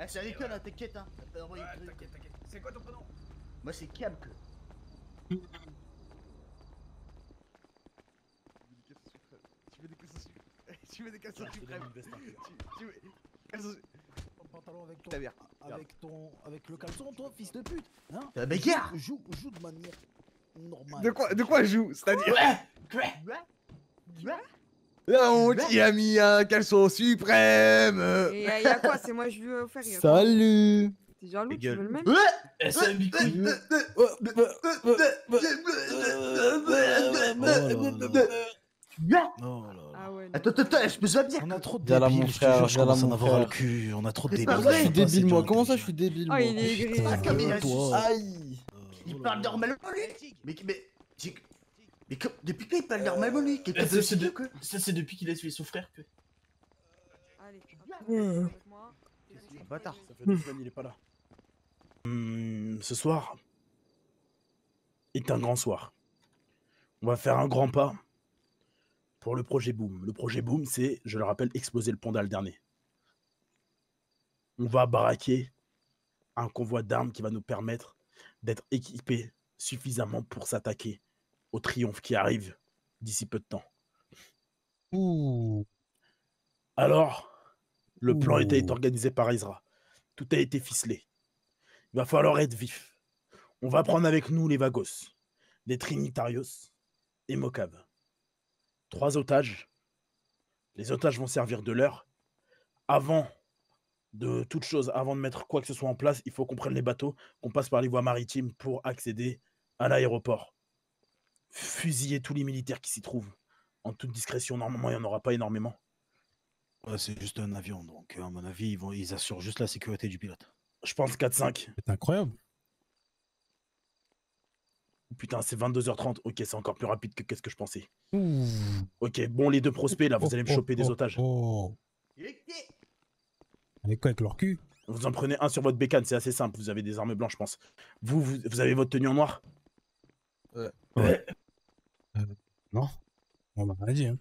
Ah, ça déconne, hein, t'inquiète, hein. Ouais, t'inquiète. C'est quoi ton prénom? Moi, c'est Kiamk. Tu veux des caleçons suprêmes? Tu veux des caleçons suprêmes? Tu veux... Caleçons... Pantalon avec ton... Ta mère. Avec le caleçon, toi, fils de pute. Hein? La bagarre. Joue de manière normale. De quoi joue? C'est-à-dire... Quoi? La honte, il a mis un caleçon suprême. Et y'a quoi? C'est moi, je lui ai offert. Salut. T'es jaloux, tu veux le même? C'est un bicouille. Ah ouais. Attends, je me souviens bien. On a trop de Viens là, débiles, mon je te frère, jure, je viens là, commence à en mon avoir le frère. cul. On a trop de C'est débiles. pas vrai. Je suis débile, moi. Comment ça, je suis débile, Oh, moi? il est gris. Ah, comme il a Toi. Aïe. Il parle normalement, lui. Mais depuis quand il parle normalement, lui? Quelqu'un peut se dire que... Ça, c'est depuis qu'il a tué son frère que. Allez, avec moi. Bâtard. Ça fait 2 semaines, il est pas là. Ce soir est un grand soir. On va faire un grand pas pour le projet Boom. Le projet Boom, c'est, je le rappelle, exploser le pont d'Alderné. On va braquer un convoi d'armes qui va nous permettre d'être équipés suffisamment pour s'attaquer au triomphe qui arrive d'ici peu de temps. Ouh. Alors, le plan Ouh. était organisé par Ezra. Tout a été ficelé. Il va falloir être vif. On va prendre avec nous les Vagos, les Trinitarios et Mocav. 3 otages. Les otages vont servir de leurre. Avant de toute chose, avant de mettre quoi que ce soit en place, il faut qu'on prenne les bateaux, qu'on passe par les voies maritimes pour accéder à l'aéroport. Fusiller tous les militaires qui s'y trouvent. En toute discrétion, normalement, il n'y en aura pas énormément. Ouais, c'est juste un avion, donc à mon avis, ils assurent juste la sécurité du pilote. Je pense 4-5. C'est incroyable. Putain, c'est 22h30. Ok, c'est encore plus rapide que qu'est-ce que je pensais. Ouh. Ok, bon, les 2 prospects, là, vous allez me choper des otages. Oh. Avec quoi, avec leur cul? Vous en prenez un sur votre bécane, c'est assez simple. Vous avez des armes blanches, je pense. Vous avez votre tenue en noir? Ouais. Non. On m'a rien dit, hein.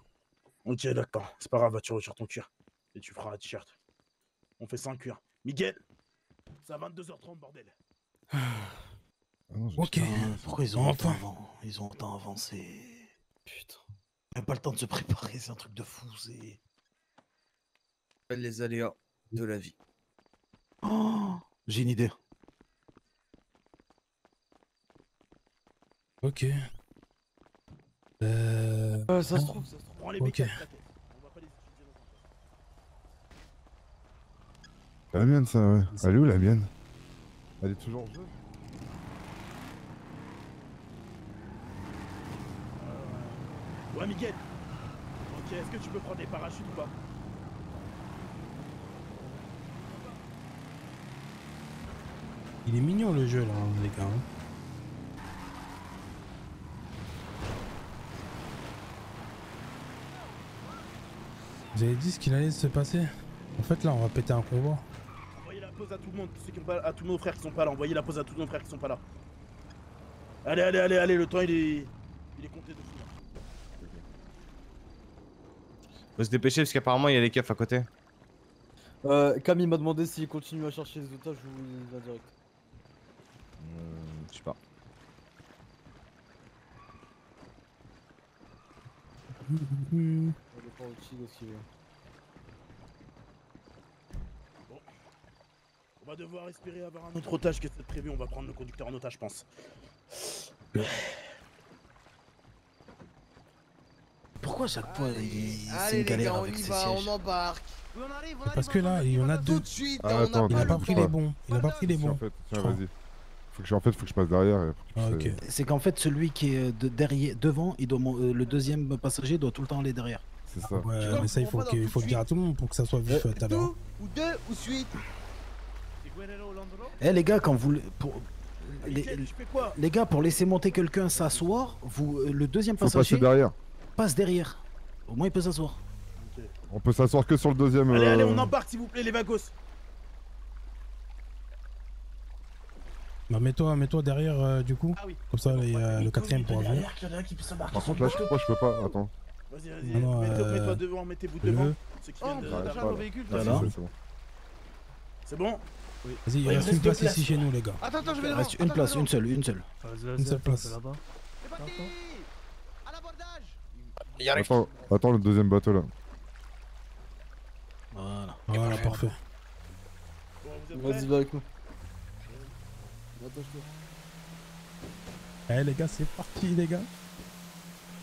Ok, d'accord. C'est pas grave, tu retires ton cuir. Et tu feras un t-shirt. On fait ça en cuir. Miguel, c'est à 22h30, bordel. Ok. Putain, pourquoi ils ont Enfin. ils ont autant avancé? Putain. Même pas le temps de se préparer, c'est un truc de fou, c'est... Les aléas de la vie. Oh, j'ai une idée. Ok. Ça se trouve. Prends les Ok. bécanes, t'inquiète. On va pas les utiliser longtemps. La mienne, ça, ouais. Elle est où, la mienne? Elle est toujours en jeu? Ouais, Miguel. Ok, est-ce que tu peux prendre des parachutes ou pas? Il est mignon le jeu là, les gars. Hein. Vous avez dit ce qu'il allait se passer? En fait là on va péter un convoi. Envoyez la pause à tout le monde, ceux qui ont pas, à tous nos frères qui sont pas là. Envoyez la pause à tous nos frères qui sont pas là. Allez, le temps il est compté de fou. Faut se dépêcher parce qu'apparemment il y a des keufs à côté. Camille m'a demandé s'il continue à chercher les otages ou il va direct. Je sais pas. Il est pas au-dessus de ce qu'il veut. Bon. On va devoir espérer avoir un autre otage que c'est prévu. On va prendre le conducteur en otage, je pense. Pourquoi à chaque fois, c'est Allez une les galère gars, on avec y ces va, on sièges? embarque. Parce que là, il y en a deux. Tout de suite, Ah, on attends, a Il a pas pas le pris temps. les bons. Il a pas pris les Si, en bons. fait, tiens, crois. vas-y. Faut que je passe derrière et après Ah, tu ok. C'est qu'en fait, celui qui est derrière, devant, le deuxième passager doit tout le temps aller derrière. C'est ça. Ouais, mais ça, il faut le dire à tout le monde pour que ça soit vif tout à l'heure. Ou deux, ou suite. Eh les gars, quand vous... Miguel, tu fais quoi? Les gars, pour laisser monter quelqu'un s'asseoir, le deuxième Faut passer passager derrière. passe derrière. Au moins, il peut s'asseoir. Ok. On peut s'asseoir que sur le deuxième. Allez, on embarque s'il vous plaît, les vagos. Bah, mets-toi derrière du coup. Ah oui. Comme ça, le quatrième pourra venir. Par contre, là, moi, je peux pas. Attends. Vas-y, Non, mets-toi devant, mettez-vous le- devant. Ceux qui Oh, viennent on de... peut déjà nos véhicules. Voilà. C'est bon. C'est bon? Vas-y, il Ouais, reste reste une deux place places. ici chez nous, les gars. Attends, je vais Il devant. reste une place, une seule. Une seule place. C'est parti. À l'abordage. Attends le deuxième bateau là. Voilà. Voilà, parfait. Vas-y, va avec nous. Eh les gars, c'est parti, les gars.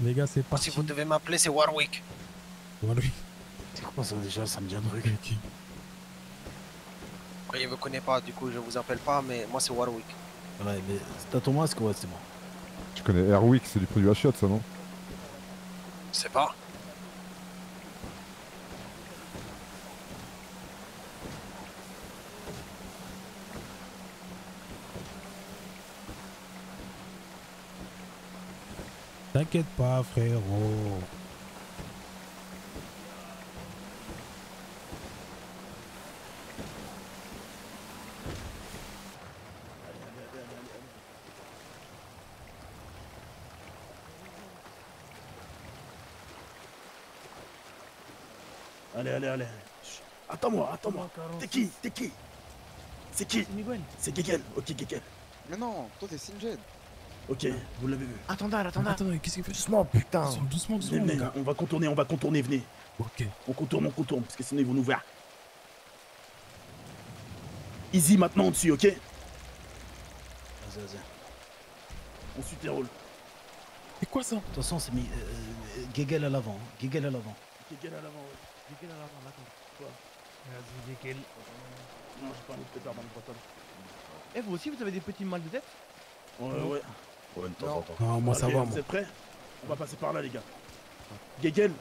Les gars, c'est parti. Si vous devez m'appeler, c'est Warwick. Voilà. C'est quoi ça déjà? Ça me dit un truc. Ok. Il me connaît pas, du coup je vous appelle pas, mais moi c'est Warwick. Ouais, mais t'as ton masque? Ouais, c'est bon. Tu connais Airwick, c'est du produit à chiottes ça non? Je sais pas. T'inquiète pas, frérot. Allez. Chut. Attends-moi. T'es qui? C'est qui? C'est Gegel. Ok, Gegel. Mais non, toi t'es Sinjed. Ok, vous l'avez vu. Attendez. Attends, qu'est-ce qu'il fait? Doucement, putain. Doucement, Venez, les gars. on va contourner, venez. Ok. On contourne, parce que sinon ils vont nous voir. Easy maintenant au-dessus, ok? Vas-y. Ensuite les rôles. C'est quoi ça? De toute façon, c'est mis Gegel à l'avant. Gegel à l'avant, ouais. Gegel à l'avant, d'accord. Quoi? Vas-y, nickel. Non, j'ai pas envie de te perdre dans le bretelle. Eh, vous aussi, vous avez des petits mal de tête? Ouais. Ouais, de temps en temps. Non, moi ça Ok, va, vous moi. êtes prêts? On va passer par là, les gars. Gegel.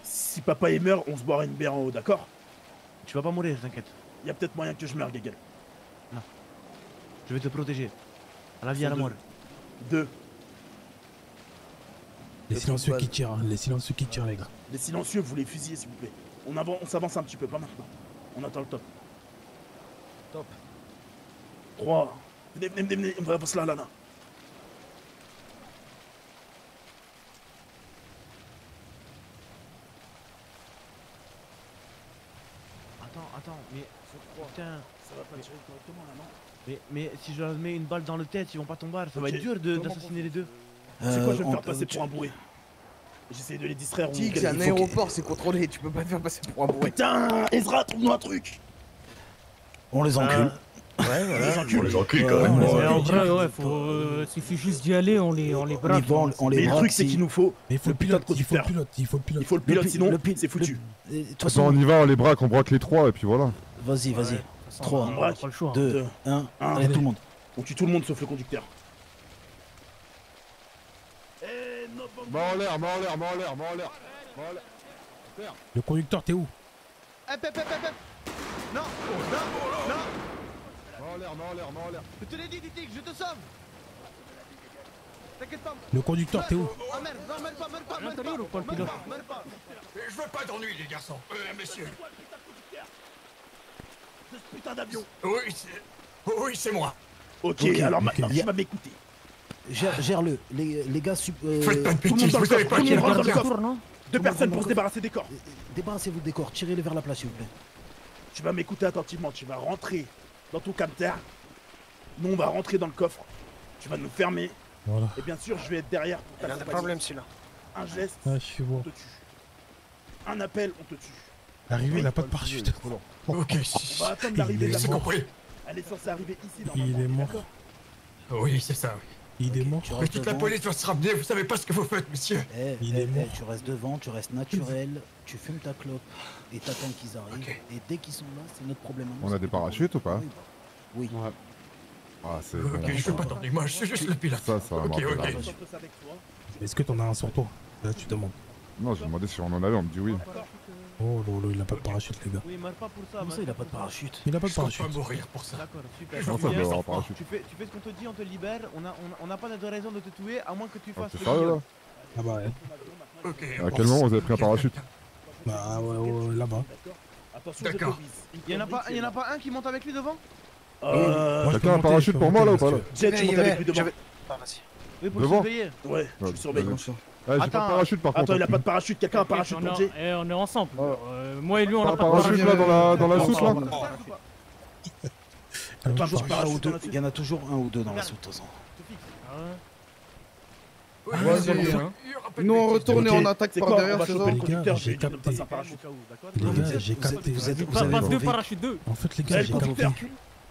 Si papa il meurt, on se boira une bière en haut, d'accord? Tu vas pas mourir, t'inquiète. Y a peut-être moyen que je meure, Gegel. Je vais te protéger. À la vie, à la Deux. mort. 2. Les silencieux qui tirent, hein. Les silencieux qui tirent, les gars. Les silencieux, vous les fusillez, s'il vous plaît. On s'avance un petit peu, pas maintenant. On attend le top. Top. 3. Venez, on va passer là. Attends, mais. Putain. Ça va pas tirer correctement là, non? Mais si je leur mets une balle dans le tête, ils vont pas tomber. Ça va Ok. être dur d'assassiner les deux. C'est quoi, je vais me faire passer pour un bourré. J'essaie de les distraire. Tigre, c'est un aéroport, c'est contrôlé, tu peux pas te faire passer pour un bourré. Putain, Ezra, trouve-nous un truc. On les encule. Ouais, voilà. On les encule quand même. Ouais, En vrai, ouais, suffit juste d'y aller, on les On y braque. va, on les Mais le braque. truc, c'est qu'il nous faut. Mais il faut le putain de pilote, il faut le conducteur. pilote, il faut le pilote. Il faut le pilote, sinon le c'est foutu. De toute Attends, façon, on y va, on les braque, on braque les trois et puis voilà. vas-y. 3, On braque. Pas le choix. 2, 1. Un. Allez, tout le monde. On tue tout le monde sauf le conducteur. Main en l'air. Le conducteur, t'es où? Non. Main en l'air. Je te l'ai dit, Tig, je te sauve. T'inquiète pas. Le conducteur, t'es où? Ah merde, non, meurs pas. l'intérieur ou pas, le pilote? Meurs pas. Je veux pas d'ennui, les garçons. Messieurs. De ce putain d'avion. Oui, c'est moi. Ok, Ok, alors ok. maintenant, tu vas m'écouter. Gère-le. Les gars, Faites pas de Tout le monde bêtises, dans le vous avez coffre, pas tout le qui monde rentre dans le Garde coffre. tour, non? Deux personnes pour se débarrasser des corps. débarrassez-vous des corps. Tirez-les vers la place, s'il vous plaît. Tu vas m'écouter attentivement, tu vas rentrer dans ton camter. Nous, on va rentrer dans le coffre. Tu vas nous fermer. Voilà. Et bien sûr, je vais être derrière pour Il a des t'accompagner. problèmes, celui-là. Un geste, Ah, je suis on bon. te tue. Un appel, on te tue. Arrivé, il a pas de parachute. Ok, On va attendre l'arrivée de la c'est mort. compris. Elle est censée arriver ici, Il normalement. est mort. D'accord. Oui, c'est ça, oui. Il est mort. Tu Mais restes toute la devant. police va se ramener, vous savez pas ce que vous faites, monsieur. Il est mort. Tu restes devant, tu restes naturel, tu fumes ta clope et t'attends qu'ils arrivent. Ok. Et dès qu'ils sont là, c'est notre problème. à nous, On a c'est des que- parachutes ou pas? Oui. Ah, c'est. Ok, je veux pas d'ennui, moi je suis juste le pilote. Ça va Ok, marcher. ok. là. Je porte ça avec toi. Est-ce que t'en as un sur toi? Là, tu demandes. Non, j'ai demandé si on en avait, on me dit oui. Oh lolo, il a pas de parachute, les gars. Oui, meurs pas pour ça. Comment meurs ça, il a pas pas de pour ça. parachute? Il a pas de Je compte parachute. pas mourir pour ça. D'accord, super. Comment ça, il doit Viens, avoir un parachute? tu fais ce qu'on te dit, on te libère. On n'a pas de raison de te tuer, à moins que tu Ah, fasses. t'es le sérieux là? guillot. Ah bah ouais. Ok. À quel moment vous avez pris un parachute? Bah ouais, là-bas. Attention, D'accord. Il y en a pas un qui monte avec lui devant? Moi, je peux Quelqu'un a un monter, parachute je peux pour moi, là, monter, ou pas, si là? tu veux. Jet, tu montes avec lui devant. Ah, vas-y. Oui, pour le Devant. surveiller. Ouais, je le surveille. Ouais, j'ai pas de Attends, parachute par contre. Attends, il a pas de parachute. Quelqu'un a un parachute pour Jay? On est ensemble. Moi et lui, on Pas a un pas de parachute parachute. là dans la soute là. Attends, je parachute dans la Il y en a toujours un ou deux dans la soute, de toute façon. Vas-y. Nous on retourne et on attaque par derrière, c'est ça? Les gars, j'ai capté. Les gars, j'ai capté. Vous allez Pas deux enlever. parachutes, deux. En fait, les gars, j'ai capté.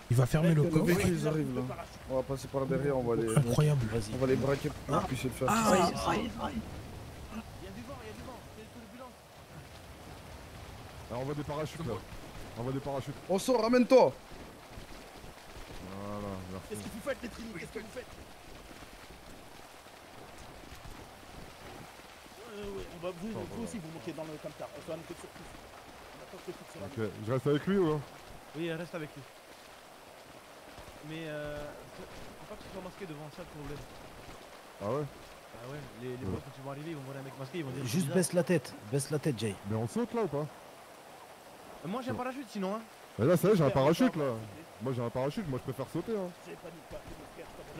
Il va fermer le Le coffre. véhicule ils arrivent là. On va passer par derrière, on va les. Incroyable. On va les braquer pour qu'on puisse le faire. Alors, on voit des parachutes là. On voit des parachutes. On sort, ramène-toi. Voilà, merci. Qu'est-ce que vous faites, les Trini? Qu'est-ce que vous faites? On va vous aussi vous manquez dans le camtar. On fait un effet de surprise. On attend que le coup de Ok, je reste avec lui ou non? Oui, reste avec lui. Mais faut pas que tu sois masqué devant ça, le problème. Ah ouais? Ah ouais, les potes quand ils vont arriver, ils vont voir un mec masqué, ils vont dire. Juste baisse la tête, Jay. Mais on saute là ou pas? Moi j'ai un parachute sinon, hein. Mais là, ça y est, j'ai un parachute là. Moi j'ai un parachute, moi je préfère sauter hein.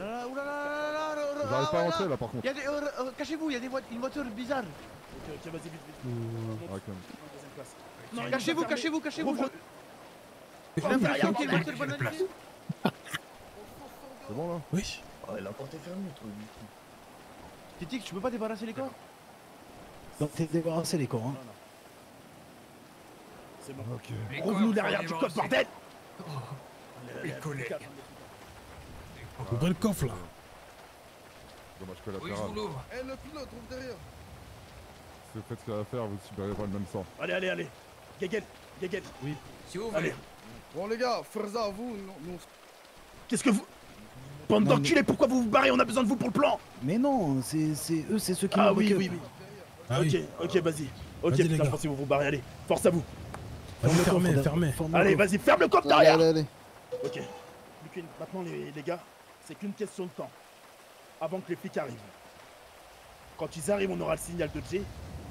Là, oulala, J'arrive pas à rentrer là par contre. Cachez-vous, il y a une voiture bizarre. Ok, vas-y, vite. Ah, quand même. Cachez-vous. J'ai l'impression qu'il y a une voiture banalisée. C'est bon là? Oui. Oh, la porte est fermée, le truc. Titi, tu peux pas débarrasser les corps? Donc t'es débarrassé les corps, hein. C'est bon. Ok. Trouve-nous derrière du code, bordel! Les collègues. Ouvrez le coffre là. Dommage Oui, je collatéral. vous l'ouvre. Eh, le pilote, trouve derrière. Si vous faites ce qu'il y a à faire, vous subirez pas le même sang. Allez. Gagel. Oui. Si vous Allez. voulez. Bon les gars, Ferza, vous, nous. Qu'est-ce que vous... Bande Non, d'enculés, pourquoi vous vous barrez? On a besoin de vous pour le plan! Mais non, c'est eux, c'est ceux qui Ah m'ont oui, backup. oui. Ah oui. Ok, vas-y. Ok, Vas-y, les putain, gars. je pensais que vous vous barrez, allez. Force à vous. Fermez. Allez, vas-y, ferme le coffre derrière! Allez. Ok. Maintenant, les gars, c'est qu'une question de temps. Avant que les flics arrivent. Quand ils arrivent, on aura le signal de Jay.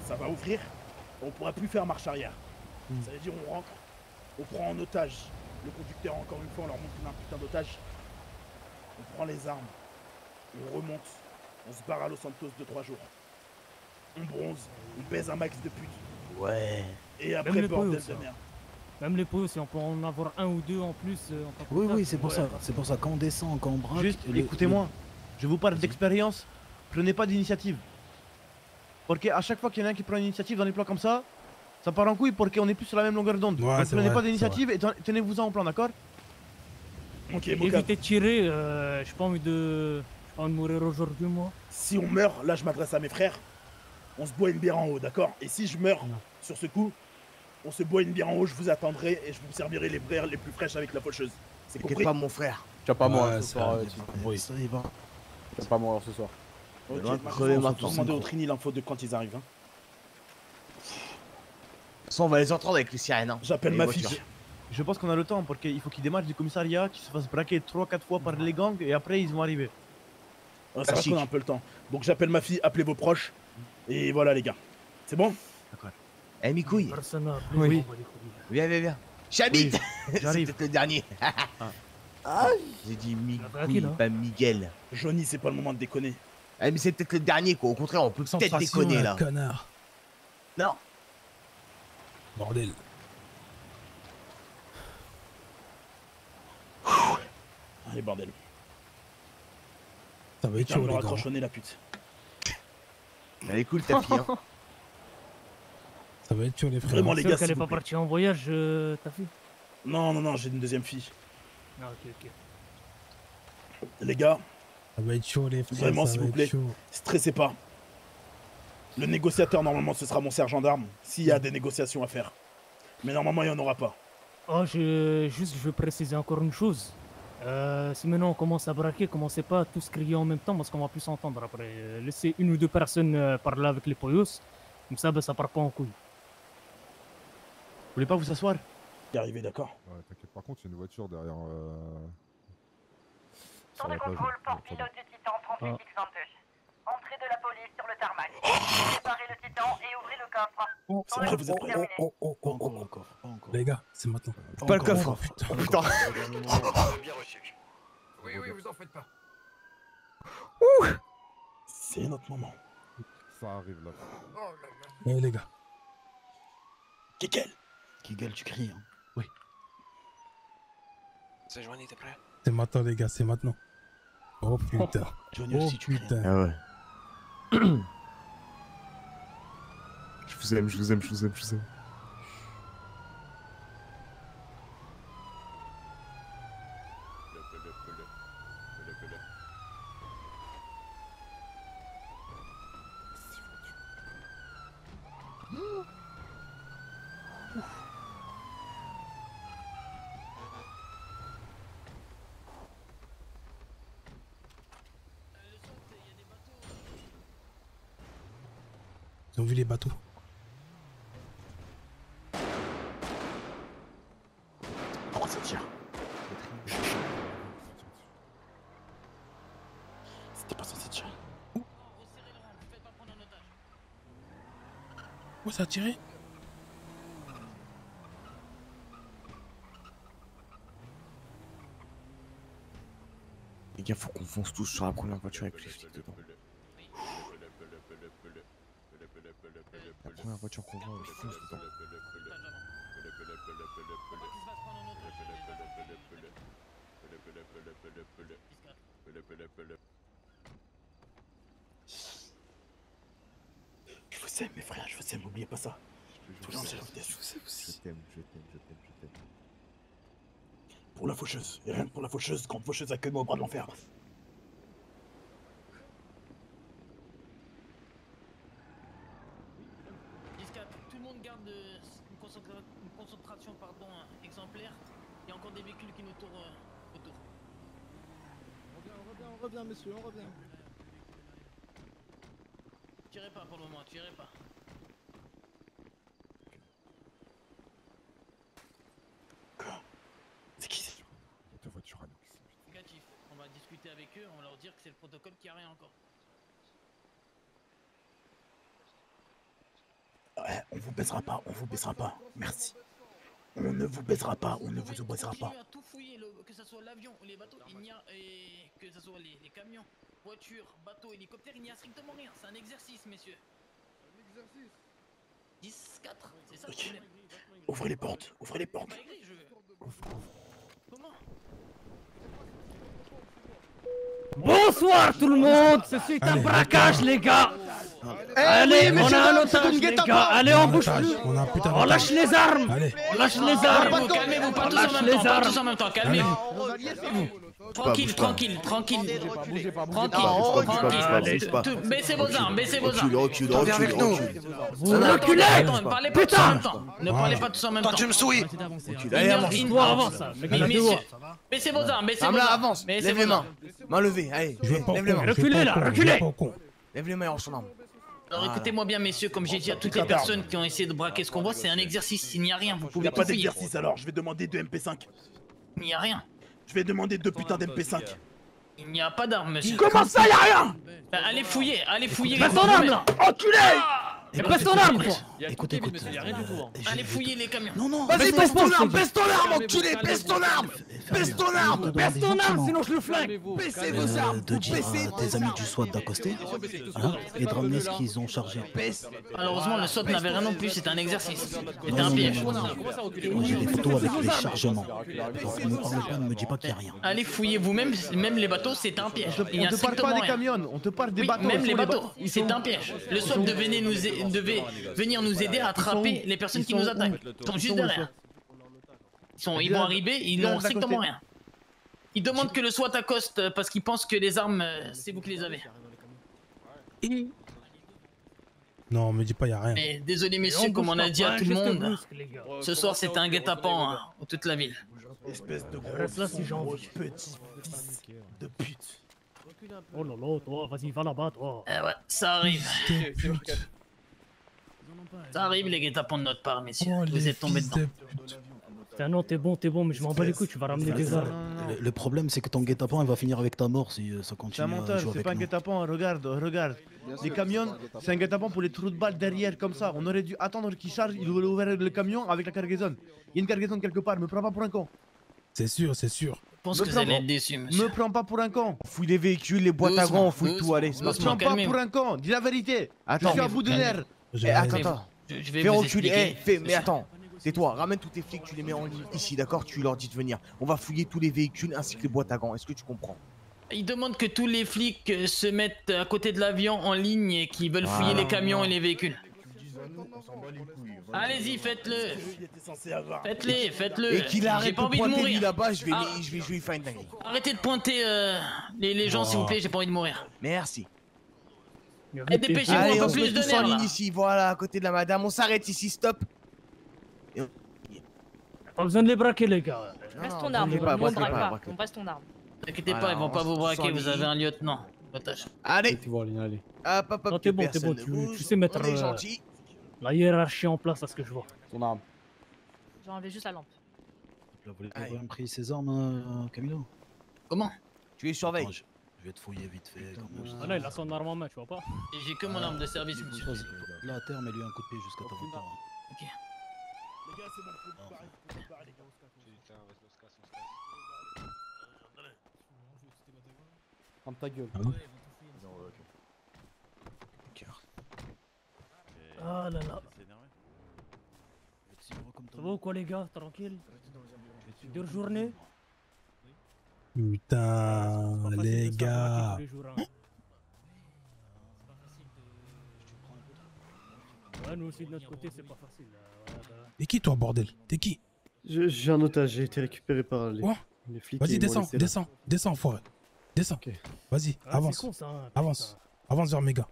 Ça va ouvrir. On pourra plus faire marche arrière. Ça veut dire on rentre, on prend en otage le conducteur encore une fois, on leur montre qu'on a un putain d'otage. On prend les armes, on remonte, on se barre à Los Santos de 3 jours. On bronze, on baise un max de putes. Ouais. Et après, Même les bordel poils, de merde. Même les pots, si on peut en avoir un ou deux en plus. Oui, c'est pour ça. C'est pour ça. Quand on descend, quand on braque. Juste, écoutez-moi. Je vous parle d'expérience. Prenez pas d'initiative. Parce qu'à chaque fois qu'il y en a un qui prend une initiative dans les plans comme ça part en couille parce qu'on est plus sur la même longueur d'onde. Ouais, Donc c'est prenez vrai, pas d'initiative et tenez-vous-en au plan, d'accord? Ok, Évitez de tirer, j'ai pas envie de mourir aujourd'hui, moi. Si on meurt, là je m'adresse à mes frères, on se boit une bière en haut, d'accord? Et si je meurs sur ce coup, on se boit une bière en haut, je vous attendrai et je vous servirai les bières les plus fraîches avec la faucheuse. C'est compris? T'inquiète pas, mon frère. Tu vas pas mourir Ouais, ce ça soir. va. Oui, ça y va. Tu vas pas mourir ce soir. Ok, loin de maintenant, crever on va maintenant. demander au Trini l'info de quand ils arrivent. Hein. De toute façon, on va les entendre avec les sirènes. Hein. J'appelle Et ma les fille. voitures. Je pense qu'on a le temps parce qu'il faut qu'ils démarrent du commissariat, qu'ils se fassent braquer 3-4 fois par les gangs et après ils vont arriver. Ça va qu'on a un peu le temps. Donc j'appelle ma fille, appelez vos proches. Et voilà les gars. C'est bon? Eh, Micouille, Personne n'a appelé, Oui. on va les couilles. viens. J'habite. J'arrive. C'est peut-être le dernier. J'ai dit braqué, Micouille, là. pas Miguel. Johnny, c'est pas le moment de déconner. Eh, mais c'est peut-être le dernier, quoi. Au contraire, on peut peut-être Concentration, déconner, là. connard. Non. Bordel. Allez bordel. Ça va être Tiens, chaud, me les gars. raccrochonner la pute. Elle est cool, ta fille, hein. Ça va être chaud, les frères. Vraiment les Sûr gars, qu'elle s'il est vous pas plaît. partie en voyage, ta fille? Non, j'ai une deuxième fille. Ah, ok. Les gars, Ça va être chaud, les frères. Vraiment, ça s'il va vous être plaît. chaud. stressez pas. Le négociateur, normalement, ce sera mon sergent d'armes. S'il y a des négociations à faire. Mais normalement, il n'y en aura pas. Oh, je veux préciser encore une chose. Si maintenant on commence à braquer, commencez pas à tous crier en même temps parce qu'on va plus s'entendre après. Laissez une ou deux personnes parler avec les poyos. Comme ça, ça part pas en couille. Vous voulez pas vous asseoir? Y arriver, d'accord? Ouais, t'inquiète, par contre, il y a une voiture derrière. Tour de contrôle, port pilote du Titan 38X22. Entrée de la police sur le tarmac. Séparez le Titan et ouvrez le coffre. C'est vrai, vous êtes prêts? Pas encore le coffre, pas encore. Les gars, c'est maintenant. Pas le coffre. Putain. Putain. Bien reçu. Oui, vous en faites pas. C'est notre moment. Ça arrive là. Eh les gars. Kegel. Kegel, tu cries. Hein. Oui. C'est Johnny, t'es prêt? C'est maintenant les gars, c'est maintenant. Oh putain. Johnny Oh aussi, tu cries. putain. Ah ouais. Je vous aime, je vous aime, je vous aime, je vous aime. Ils ont vu les bateaux. Pourquoi ça tire? C'était pas censé tirer. Où ça a tiré? Les gars, faut qu'on fonce tous sur la première voiture avec les flics dedans. La première voiture qu'on voit, on fonce dedans. Je vous aime, mes frères, je vous aime, n'oubliez pas ça. Je t'aime, je t'aime, je t'aime. Pour la faucheuse, et rien que pour la faucheuse, grande faucheuse accueille-moi au bras de l'enfer. Tout le monde garde une concentration exemplaire. Il y a encore des véhicules qui nous tournent autour. On revient, monsieur, on revient. Tirez pas pour le moment, tirez pas. C'est qui c'est? Ta voiture à nous. Négatif. On va discuter avec eux, on va leur dire que c'est le protocole qui a rien encore. Ouais, on vous baisera pas, on vous baisera pas. Merci. On ne vous baisera pas, on ne vous obéissera pas. Continue à tout fouiller, que ce soit l'avion ou les bateaux, il n'y a que ce soit les camions, voitures, bateaux, hélicoptères, il n'y a strictement rien. C'est un exercice, messieurs. Un exercice 10-4, c'est ça le Ok. problème. Ouvrez les portes, ouvrez les portes. Pas écrit, je veux. Comment? Bonsoir tout le monde, ceci est un braquage les gars. Allez, on a un otage les gars, allez on bouge plus. On lâche les armes. On lâche les armes. Calmez-vous, pas tous en même temps, pas tous en même temps, calmez-vous. Tranquille, tranquille, tranquille. Tranquille. Baissez vos armes, baissez vos armes. Recule. Vous reculez. Ne parlez pas tous en même temps. Ne parlez pas tous en même temps. Tu me souilles. Avance. Messieurs, baissez vos armes, baissez vos armes. Avance, lève les mains. Main levée, allez, lève les mains. Reculez là, reculez. Lève les mains en son arme. Alors écoutez-moi bien messieurs, comme j'ai dit à toutes les personnes qui ont essayé de braquer ce convoi, c'est un exercice, il n'y a rien, vous Il n'y pouvez a pas tout fouiller. d'exercice alors, je vais demander 2 MP5. Il n'y a rien. Je vais demander 2 putains d'MP5. Il n'y a pas d'armes, monsieur. Comment ça, y'a rien? Bah, allez fouiller. Baisse ton arme là. Enculé! Et baisse ton arme toi. Écoute. Allez fouiller les camions. Non. Vas-y baisse ton arme, Baisse ton arme, enculé! Baisse ton arme! Baisse ton arme! baisse ton arme, sinon je le flingue. Baissez vos armes! De dire à tes amis du SWAT d'accoster et de ramener ce qu'ils ont chargé. Malheureusement, le SWAT n'avait rien non plus, c'était un exercice. C'était un piège. Moi j'ai les photos avec les chargements. Donc ne parle pas, ne me dis pas qu'il n'y a rien. Allez fouiller vous-même, même les bateaux, c'est un piège. Il n'y On a te parle strictement pas des rien. camions, on te parle des Oui, bateaux. même Ils les sont bateaux, c'est un piège. Le SWAT devait venir nous aider à attraper les personnes qui nous attaquent. Ils sont juste derrière. Ils vont arriver, ils n'ont strictement rien. Ils demandent que le SWAT accoste parce qu'ils pensent que les armes, c'est vous qui les avez. Non, me dis pas, y a rien. Mais désolé messieurs, comme on a dit à tout le monde, ce soir c'était un guet-apens en toute la ville. Espèce de gros Reste là si j'ai envie. petit fils de pute. Oh là là, toi, vas-y, va là-bas, toi. Eh ouais, ça arrive. Ça arrive les guet-apens de notre part, messieurs. Vous êtes tombés dedans. Non, t'es bon, mais je m'en bats les couilles, tu vas ramener des armes. Le problème, c'est que ton guet-apens, il va finir avec ta mort si ça C'est un continue à menteur, jouer c'est avec pas un nous. guet-apens, regarde. Les camions, c'est un guet-apens pour les trous de balles derrière, comme ça. On aurait dû attendre qu'ils chargent, ils auraient ouvert le camion avec la cargaison. Il y a une cargaison quelque part, me prends pas pour un con. C'est sûr. pense Me que vous prends allez pas- être déçus, monsieur. Me prends pas pour un con. On fouille les véhicules, les boîtes à gants, on fouille tout, allez. Me prends pas calmez-vous. pour un con. Dis la vérité. Attends, Je suis à bout de nerfs. Attends. Je vais Fais vous reculer, expliquer. mais attends. C'est toi, ramène tous tes flics, tu les mets en ligne ici, d'accord? Tu leur dis de venir. On va fouiller tous les véhicules ainsi que les boîtes à gants. Est-ce que tu comprends? Il demande que tous les flics se mettent à côté de l'avion en ligne et qui veulent fouiller les camions et les véhicules. Allez-y, faites-le. Faites-le. Et qu'il J'ai arrête pas de envie de pointer lui mourir. là-bas, je vais lui faire une dinguerie. Arrêtez de pointer les gens, s'il vous plaît, j'ai pas envie de mourir. Merci. Et dépêchez-vous, Allez, un on peu se met plus de tous en nerfs, là. ligne ici, voilà, à côté de la madame. On s'arrête ici, stop. Pas besoin de les braquer, les gars. Passe ton arme, braquez pas, on braquez braque pas, pas, braquez on passe ton arme. T'inquiétez pas, Voilà, ils vont pas on vous se braquer, sent vous avez libre. un lieutenant. Otage. Allez. Allez. Hop, hop, hop. Non, t'es que bon, personne ne tu bouge. sais mettre On est gentil. la hiérarchie en place à ce que je vois. Ton arme. J'ai enlevé juste la lampe. Vous voulez pas quand même pris ses armes, Camilo? Comment? Tu les surveilles. Attends, je vais te fouiller vite fait. Ah là, il a son arme en main, tu vois pas? Et j'ai que mon arme de service, monsieur. Là, à terre, mets-lui un coup de pied jusqu'à ta victoire. Ok. Les gars, c'est bon, faut vous barrer, les gars, on se casse. Ferme ta gueule. Ah là là. Ça va ou quoi, les gars? Tranquille? Dure journée? Putain, les gars. Ouais, nous aussi de notre côté, c'est pas facile. T'es qui toi, bordel? T'es qui? J'ai un otage, j'ai été récupéré par les flics. Vas-y, et ils m'ont descends, laissé là. descends, foiré. Descends. Vas-y, Ah, avance. c'est con, ça, hein, Avance. Avance vers Méga.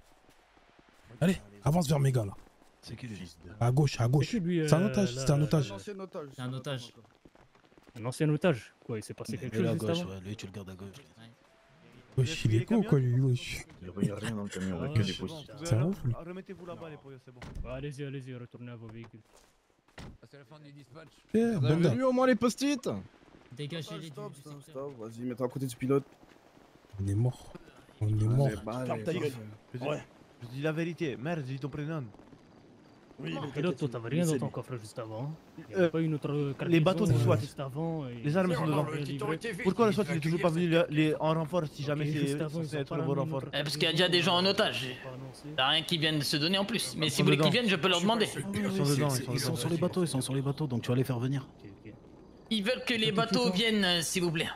Allez, avance vers Méga là. C'est qui lui? À gauche, à gauche. C'est qui, lui, C'est un otage, là, c'est un là, otage. C'est un otage. Un ancien otage? Quoi, il s'est passé quelque chose à juste gauche, avant? ouais, lui tu le gardes à gauche. Wesh, il est con quoi lui, wesh. Il y a rien dans le camion, Ah, que des c'est bon, post-it. C'est un ouf lui. Remettez-vous là-bas, les poils, c'est bon. Ouais, allez-y, retournez à vos véhicules. C'est la fin du dispatch. Eh, Vous avez Benda. vu au moins les post-it? Dégagez les Stop, vas-y, mets-toi à côté du pilote. On est mort. On est mort. Ferme ta gueule. Ouais. Je dis la vérité. Merde, dis ton prénom. Oui, Non, mais pilote, toi, t'avais rien dans ton lui. coffre juste avant. Hein. Il y avait pas une autre Les cargaison, bateaux de SWAT. juste avant. Et... Les armes sont dedans. Pourquoi le SWAT il est toujours pas venu en renfort si jamais Ok, c'est juste avant, censé ils ont être pas vos ramené renforts? notre Parce qu'il y a déjà des gens en otage. T'as rien qui viennent se donner en plus. Mais si vous voulez qu'ils viennent, je peux leur demander. Ils sont sur les bateaux, donc tu vas les faire venir. Ils veulent que les bateaux viennent, s'il vous plaît.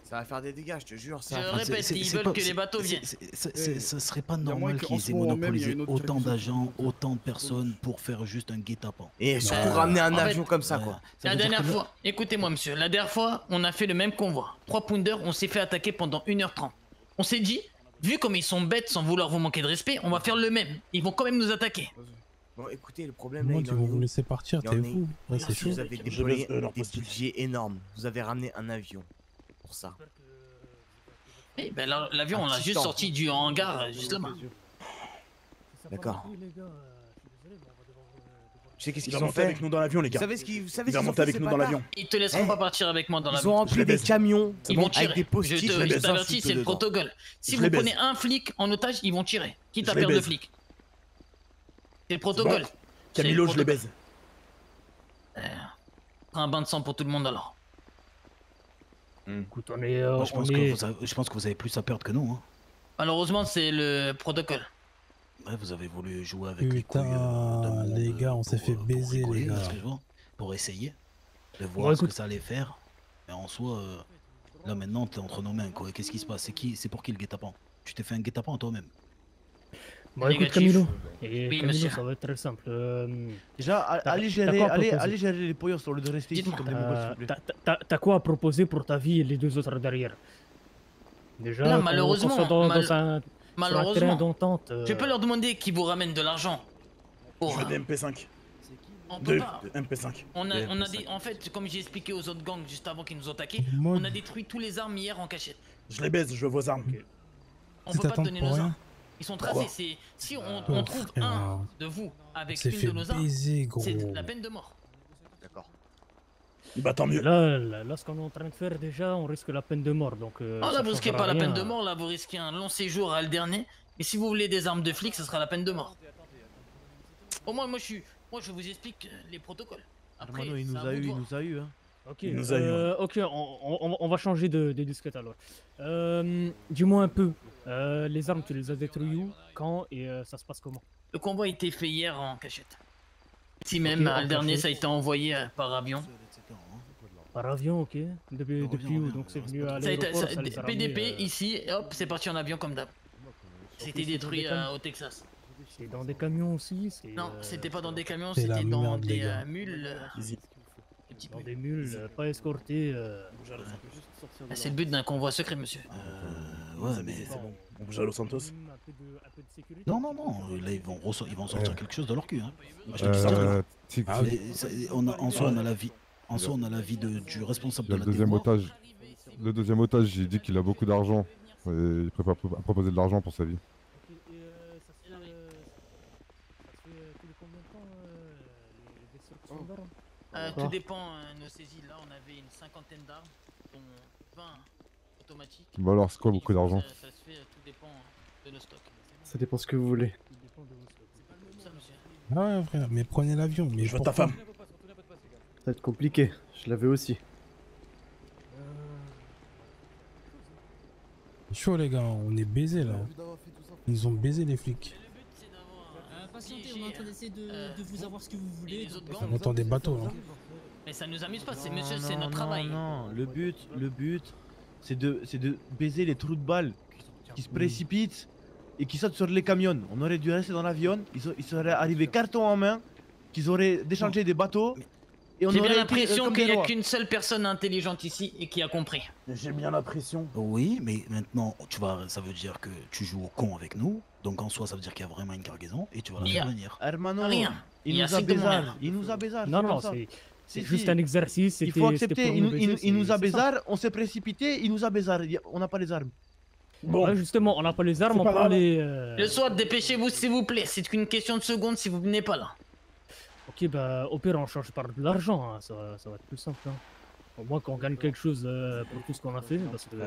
Ça va faire des dégâts, je te jure. Je répète, ils veulent que les bateaux viennent. Ce serait pas y a normal moins qu'en qu'ils ce aient moment même, il y a monopolisé une autre autant chose. d'agents, autant de personnes pour faire juste un guet-apens. Et surtout ramener un en avion fait, comme ça, quoi. La dernière fois, écoutez-moi monsieur, la dernière fois, on a fait le même convoi. 3 pounders, on s'est fait attaquer pendant 1h30. On s'est dit, vu comme ils sont bêtes sans vouloir vous manquer de respect, on va faire le même. Ils vont quand même nous attaquer. Bon, écoutez, le problème là, Moi, il tu en vas est vous où? laisser partir, Il en t'es est fou. Ouais, c'est chaud. Vous avez Je déployé baisse leur des post-it. budgets énormes. Vous avez ramené un avion pour ça. Eh ben l'avion, on l'a juste sorti du hangar, juste là-bas. D'accord. Tu sais qu'est-ce Il qu'ils va ont monter fait? avec nous dans l'avion, les gars. Vous savez ce qu'ils Il ont va monter fait, avec ces nous dans bâtards? l'avion. Ils te laisseront pas partir avec moi dans Ils l'avion. ont rempli des baise. camions Ils vont avec tirer. des post-it. Je les baise, t'avertis, c'est le dedans. protocole. Si Je vous les prenez baise. un flic en otage, ils vont tirer. Quitte à Je les perdre le baise. flic. C'est le protocole. Camilo, C'est je le les protocole. baise. Prends un bain de sang pour tout le monde alors. Écoute, on est. Moi, je pense que vous avez plus à perdre que nous. Hein. Malheureusement, c'est le protocole. Ouais, vous avez voulu jouer avec les couilles Putain, les gars, on s'est fait baiser, les rigoler, gars. excuse-moi, pour essayer de voir Bon, ce que écoute. ça allait faire. Mais en soi, là maintenant, t'es entre nos mains. Quoi. Qu'est-ce qui se passe? C'est pour qui le guet-apens? Tu t'es fait un guet-apens toi-même? Bon, écoute, Négatif. Camilo. Oui, Camilo, monsieur. ça va être très simple. Déjà, allez t'as quoi à proposer allez gérer les poyos au lieu de rester ici Dites-moi. comme des mongols, s'il vous plaît. T'as quoi à proposer pour ta vie et les deux autres derrière? Déjà, Là, qu'on malheureusement, soit dans un terrain malheureusement, d'entente. je peux leur demander qu'ils vous ramènent de l'argent. Pour... Je veux des MP5. On peut 2 pas. MP5. On a des, en fait, comme j'ai expliqué aux autres gangs juste avant qu'ils nous ont attaqués, Moi, on a détruit tous les armes hier en cachette. Je les baise, je veux vos armes. On Si peut pas t'attends te donner pour nos rien. armes. Ils sont tracés. C'est si on Oh, trouve frère. un de vous avec C'est une fait de nos armes, baiser, gros. c'est la peine de mort. D'accord. Bah tant mieux. Là, ce qu'on est en train de faire déjà, on risque la peine de mort. Donc, Ah là, ça vous risquez changera pas la peine rien. de mort, là, vous risquez un long séjour à Alderney. Et si vous voulez des armes de flics, ce sera la peine de mort. Au moins, moi, je vous explique les protocoles. Après, Armano, il c'est nous à a vous de eu, il voir. nous a eu. Hein. Ok, Il nous a eu, hein. ok, on va changer de disquette alors. Dis-moi un peu, les armes, tu les as détruites où, quand et ça se passe comment? Le convoi a été fait hier en cachette. Ici même, Ok, en le dernier, cachette. ça a été envoyé par avion. Par avion, ok. Depuis où? Donc c'est venu à Ça a été, l'aéroport, ça les a PDP ramenés, ici, et hop, c'est parti en avion comme d'hab. C'était détruit au Texas. C'est dans des camions aussi? Non, c'était pas dans des camions, C'est la c'était dans merde, les des gars. mules. Dans des mules, pas escortés. C'est le but d'un convoi secret, monsieur. Ouais, mais. C'est bon. On bouge à Los Santos. Non, non, non, là ils vont sortir quelque chose de leur cul. Hein. Moi, je te dis ça. Ah, Mais en soi, on a la vie. En soi, on a l'avis du responsable il y a de le la deuxième DEA. otage. Le deuxième otage, il dit qu'il a beaucoup d'argent. Et il prépare à proposer de l'argent pour sa vie. Tout dépend de nos saisies. Là, on avait une cinquantaine d'armes, dont 20 automatiques. Bah alors, c'est quoi beaucoup d'argent? Ça se fait, tout dépend de nos stocks. Ça dépend ce que vous voulez. Ça, monsieur. Ah ouais, frère, mais prenez l'avion. Mais Je veux ta pourquoi? femme. Ça va être compliqué. Je l'avais aussi. Chaud, les gars, on est baisés là. Ils ont baisé les flics. Patientez, on est en train d'essayer de vous avoir ce que vous voulez. On entend des bateaux là. Mais ça nous amuse pas, c'est monsieur, c'est notre travail. Non, le but, c'est de baiser les trous de balles qui se précipitent et qui sautent sur les camions. On aurait dû rester dans l'avion, ils seraient arrivés carton en main, qu'ils auraient déchargé des bateaux. Et on J'ai aurait bien été, l'impression comme qu'il des n'y a rois. qu'une seule personne intelligente ici et qui a compris. J'ai bien l'impression. Oui, mais maintenant, ça veut dire que tu joues au con avec nous. Donc en soi, ça veut dire qu'il y a vraiment une cargaison et tu vas la faire venir. Hermano, Rien. il nous a baisard, il nous a baisard. Non, c'est non, comme ça. c'est juste un exercice. Il faut c'était accepter, pour il nous baiser, il nous a c'est ça. baisard, on s'est précipité, il nous a baisard, on n'a pas les armes. Bon. Ouais, justement, on n'a pas les armes, C'est on pas prend grave. les. Le SWAT, dépêchez-vous s'il vous plaît, c'est qu'une question de seconde si vous venez pas là. Ok, bah au pire, on change par de l'argent, hein, ça va être plus simple. Hein. Au moins qu'on gagne quelque chose pour tout ce qu'on a fait, parce que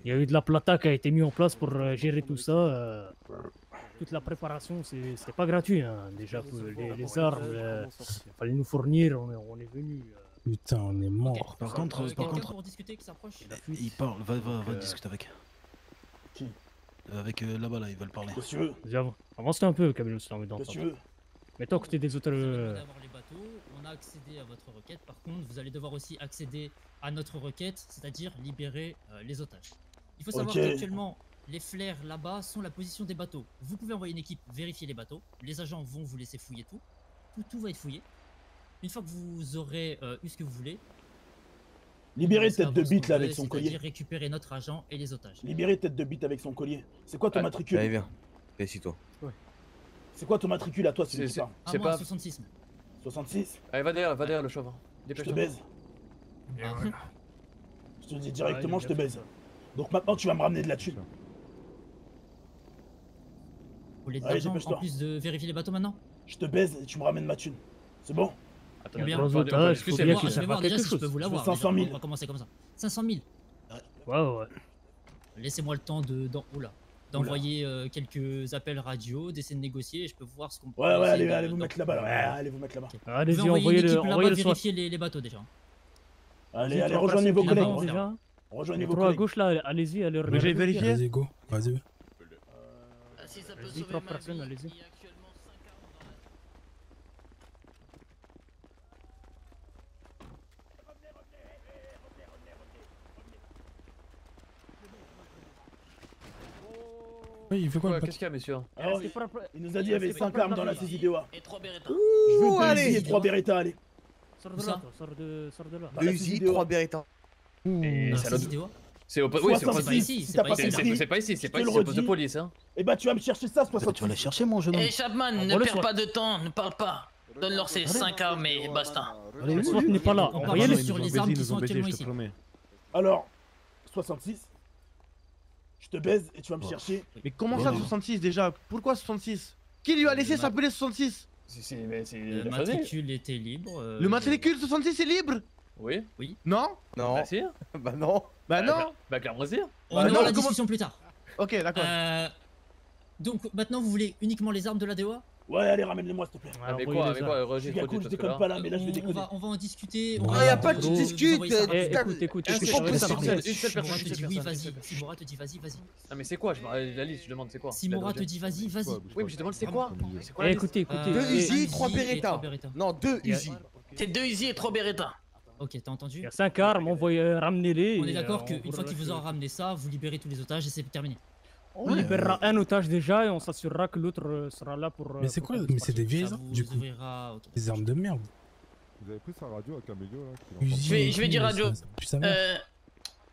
il y a eu de la plata qui a été mise en place pour gérer tout ça. Toute la préparation, c'était pas gratuit. Hein. Déjà, les armes, il fallait nous fournir, on est venu. Putain, on est mort. Par contre, Pour discuter, qui s'approche. il parle, va discuter avec. Qui Avec là-bas, là, ils veulent parler. Qu'est-ce que tu veux? Viens, avance un peu, Camille, si t'as envie Qu'est-ce que tu d'entendre. veux? Mets-toi à côté des autres. D'avoir les bateaux, on a accédé à votre requête. Par contre, vous allez devoir aussi accéder à notre requête, c'est-à-dire libérer les otages. Il faut savoir Ok. qu'actuellement, les flares là-bas sont la position des bateaux. Vous pouvez envoyer une équipe vérifier les bateaux. Les agents vont vous laisser fouiller tout. Tout va être fouillé. Une fois que vous aurez eu ce que vous voulez, Libérez c'est à tête de vous ce que bite vous là voulez, avec son c'est-à-dire collier. récupérer notre agent et les otages. Libérez tête de bite avec son collier. C'est quoi ton matricule? Allez, viens. Assis-toi. C'est quoi ton matricule à toi, C'est- celui qui c'est- parle? À moi, 66. 66? Allez, va derrière le chauve. Je te Dépêche-toi. baise. Ah. Je te dis directement, je te baise. Donc maintenant, tu vas me ramener de la thune. Vous voulez de Allez, l'argent dépêche-toi. en plus de vérifier les bateaux maintenant? Je te baise et tu me ramènes ma thune. C'est bon? Attends, Combien? Gros on va otages, discuter, faut bien moi. qu'ils Je vais servent voir à déjà quelque si je peux chose. vous l'avoir. Je veux 500 000. On va commencer comme ça. 500 000. Ouais. Laissez-moi le temps d'envoyer quelques appels radio, d'essayer de négocier et je peux voir ce qu'on peut Ouais, essayer allez de- vous mettre là-bas. Ouais, allez vous mettre là-bas. Vous Allez-y, pouvez envoyer une équipe là-bas envoyez le SWAT. vérifier les bateaux déjà. Allez, rejoignez vos collègues. Avant, déjà. Rejoignez vos Trois à collègues. gauche là, allez-y, allez Mais j'ai vérifié. Vas-y, go. Vas-y. Si ça peut Vas-y, sauver trois ma personnes, vie, allez-y. il y a actuellement 5 armes dans la... Oui, il fait quoi Ouais, le qu'est-ce qu'il y a, messieurs? Alors, il nous a dit qu'il y avait 5 armes dans la saisie d'Ewa. Et 3 Beretta. Je veux allez. 2 Uzi et 3 Beretta, allez. Sors de là, toi, sors de là. Dans la Deux saisie Uzi, d'Ewa. 3 Beretta. Et Dans c'est la à l'autre- saisie d'Ewa. C'est au poste. Oui, c'est au poste. 66, ici, si c'est t'as pas pas ici. compris. C'est pas ici, Je c'est te pas le ici, c'est au poste de redis. police, hein. Eh bah, tu vas me chercher ça, Tu vas 66. aller chercher, mon jeune homme. Eh Chapman, ne Envoie le perds SWAT. pas de temps, ne parle pas. Donne-leur ces 5 armes et basta. Le SWAT n'est pas là, On envoyez parle les juste sur les armes qui sont actuellement ici. Alors, 66. Je te baise et tu vas me chercher. Mais comment ça 66 déjà? Pourquoi 66? Qui lui a laissé s'appeler 66? Le matricule était libre. Le matricule 66 est libre? Oui. Non? Non. Bah si. Bah non. Bah non. Bah clairement si. On Bah aura non, la comment- discussion plus tard. Ok, d'accord. Donc maintenant vous voulez uniquement les armes de la DOA? Ouais, allez, ramène-les-moi, s'il te plaît. Ah, mais quoi, Roger, Je suis cool, je déconne pas là, mais là, je vais déconner. On va en discuter. Ah, y a pas de discute. Écoute, Une seule personne. Simora te dit oui, vas-y. Simora te dit vas-y, vas-y. Ah, mais c'est quoi? La liste, je demande c'est quoi? Simora te dit vas-y, vas-y. Oui, mais je demande c'est quoi? C'est quoi la liste? Écoutez. 2 Uzi, 3 Beretta. Non, 2 Uzi. C'est 2 Uzi et 3 Beretta. Ok, t'as entendu? Il y a 5 armes, ramenez-les. On est d'accord qu'une fois qu'il vous aura ramené ça, vous libérez tous les otages et c'est terminé. On libérera un otage déjà et on s'assurera que l'autre sera là pour. Mais c'est quoi? Mais c'est des vieilles armes du coup. Des armes de merde. Vous avez pris sa radio à Camélio là Je vais dire radio.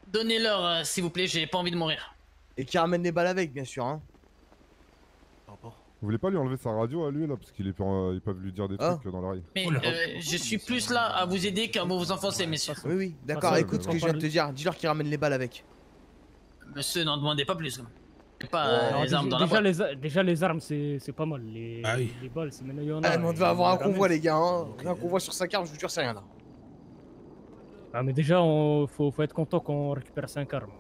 Donnez-leur s'il vous plaît, j'ai pas envie de mourir. Et qui ramène les balles avec, bien sûr. Hein. Vous voulez pas lui enlever sa radio à lui là parce qu'ils peuvent lui dire des trucs dans l'oreille. Mais je suis plus là à vous aider qu'à vous enfoncer, messieurs. Oui, d'accord, écoute ce que je viens de te dire. Dis-leur qu'ils ramènent les balles avec. Monsieur, n'en demandez pas plus. Pas les armes dans la boîte. Déjà les armes c'est pas mal, les balles c'est maintenant il y en a. Ah, mais on devait avoir un convoi les gars, hein. Un convoi sur 5 armes, je vous jure c'est rien là. Ah mais déjà faut être content qu'on récupère 5 armes.